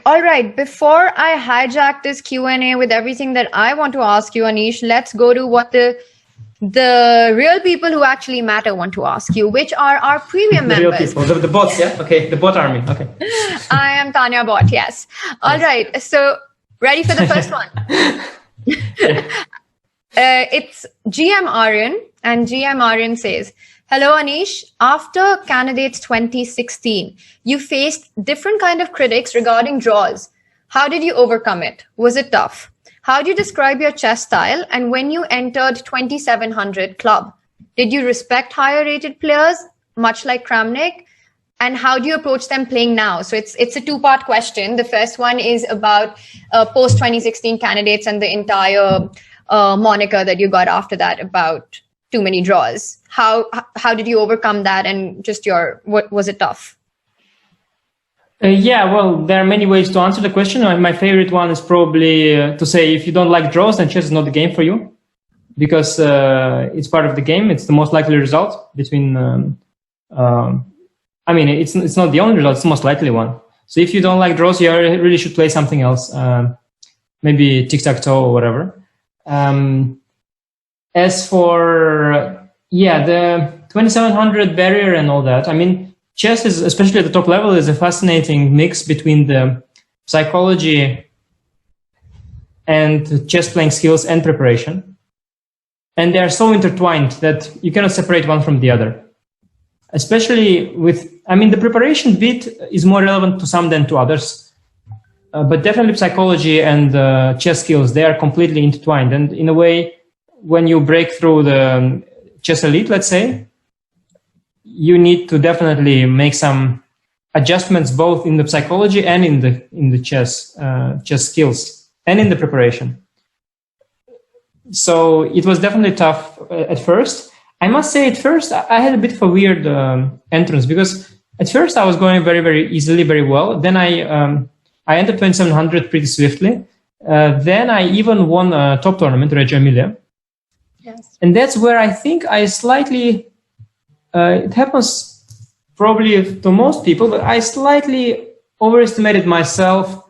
All right. Before I hijack this Q&A with everything that I want to ask you, Anish, let's go to what the real people who actually matter want to ask you, which are our premium the members. Real people, the bots, yeah? Okay, the bot army, okay. I am Tanya Bot, yes. All right. So, ready for the first one? It's GM Aryan, and GM Aryan says, hello, Anish. After Candidates 2016, you faced different kind of critics regarding draws. How did you overcome it? Was it tough? How do you describe your chess style? And when you entered 2700 club, did you respect higher rated players, much like Kramnik? And how do you approach them playing now? So it's a two-part question. The first one is about post 2016 candidates and the entire moniker that you got after that about too many draws. How did you overcome that, and just what was it tough? Yeah, well, there are many ways to answer the question. My favorite one is probably to say if you don't like draws, then chess is not the game for you, because it's part of the game. It's the most likely result between. I mean, it's not the only result; it's the most likely one. So if you don't like draws, you really should play something else, maybe tic-tac-toe or whatever. As for the 2700 barrier and all that, I mean, chess is, especially at the top level, is a fascinating mix between the psychology and chess playing skills and preparation. And they are so intertwined that you cannot separate one from the other. Especially with, I mean, the preparation bit is more relevant to some than to others. But definitely psychology and chess skills, they are completely intertwined. And in a way, when you break through the chess elite, let's say, you need to definitely make some adjustments both in the psychology and in the chess skills and in the preparation. So it was definitely tough at first. I must say, at first I had a bit of a weird entrance, because at first I was going very, very easily, very well. Then I entered 2700 pretty swiftly. Then I even won a top tournament, Reggio Emilia. Yes. And that's where I think I slightly, it happens probably to most people, but I slightly overestimated myself,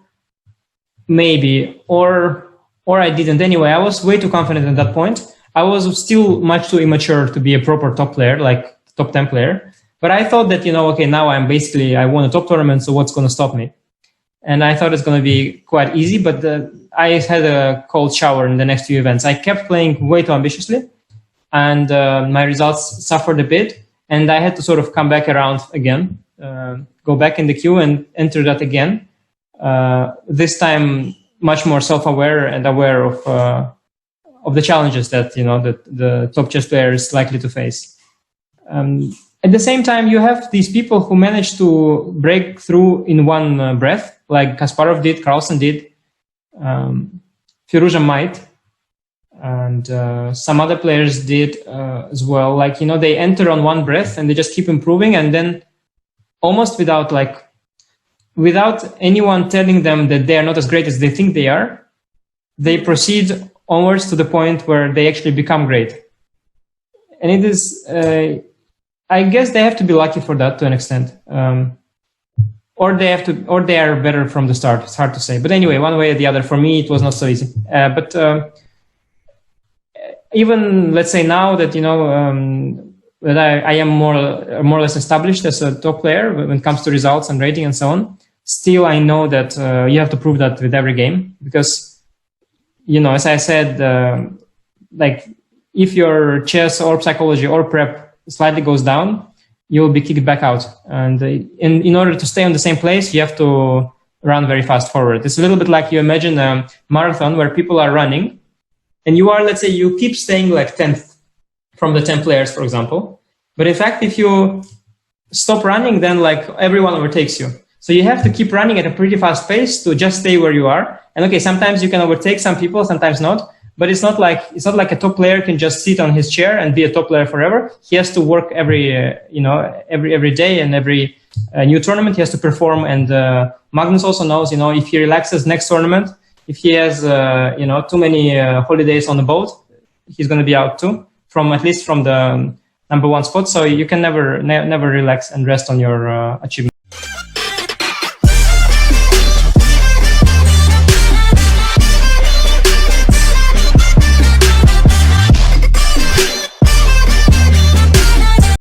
maybe, or I didn't. Anyway, I was way too confident at that point. I was still much too immature to be a proper top player, like top 10 player. But I thought that, okay, now I won a top tournament, so what's going to stop me? And I thought it's going to be quite easy, but I had a cold shower in the next few events. I kept playing way too ambitiously, and my results suffered a bit, and I had to sort of come back around again, go back in the queue and enter that again. This time, much more self-aware and aware of the challenges that the top chess player is likely to face. At the same time, you have these people who manage to break through in one breath, like Kasparov did, Carlsen did, Firouzja might, and some other players did as well. Like, they enter on one breath and they just keep improving, and then almost without anyone telling them that they are not as great as they think they are, they proceed onwards to the point where they actually become great. And it is, I guess they have to be lucky for that to an extent. Or they are better from the start. It's hard to say. But anyway, one way or the other, for me, it was not so easy. But even, let's say now that, that I am more or less established as a top player when it comes to results and rating and so on, still I know that you have to prove that with every game, because as I said, if your chess or psychology or prep slightly goes down, you'll be kicked back out. And in order to stay on the same place, you have to run very fast forward. It's a little bit like you imagine a marathon where people are running, and you are, let's say, you keep staying like 10th from the 10 players, for example. But in fact, if you stop running, then everyone overtakes you. So you have to keep running at a pretty fast pace to just stay where you are. And okay, sometimes you can overtake some people, sometimes not. But it's not like a top player can just sit on his chair and be a top player forever. He has to work every day, and every new tournament he has to perform. And Magnus also knows, if he relaxes next tournament, if he has too many holidays on the boat, he's going to be out too, at least from the number one spot. So you can never relax and rest on your achievement.